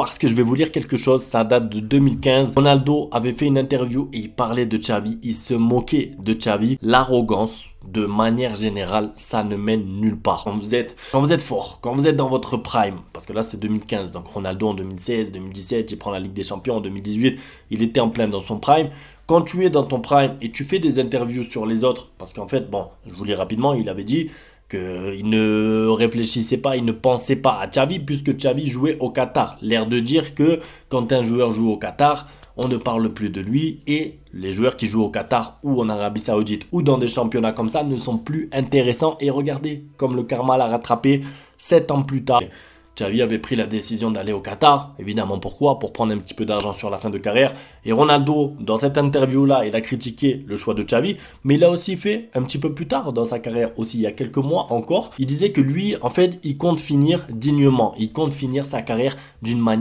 parce que je vais vous lire quelque chose, ça date de 2015. Ronaldo avait fait une interview et il parlait de Xavi, il se moquait de Xavi. L'arrogance, de manière générale, ça ne mène nulle part. Quand vous êtes fort, quand vous êtes dans votre prime, parce que là c'est 2015, donc Ronaldo en 2016, 2017, il prend la Ligue des Champions en 2018, il était en plein dans son prime. Quand tu es dans ton prime et tu fais des interviews sur les autres, parce qu'en fait, bon, je vous lis rapidement, il avait dit qu'il ne réfléchissait pas, il ne pensait pas à Xavi puisque Xavi jouait au Qatar. L'air de dire que quand un joueur joue au Qatar, on ne parle plus de lui et les joueurs qui jouent au Qatar ou en Arabie Saoudite ou dans des championnats comme ça ne sont plus intéressants. Et regardez comme le karma l'a rattrapé 7 ans plus tard. Xavi avait pris la décision d'aller au Qatar, évidemment pourquoi? Pour prendre un petit peu d'argent sur la fin de carrière. Et Ronaldo, dans cette interview-là, il a critiqué le choix de Xavi, mais il a aussi fait un petit peu plus tard dans sa carrière, aussi il y a quelques mois encore, il disait que lui, en fait, il compte finir dignement, il compte finir sa carrière d'une manière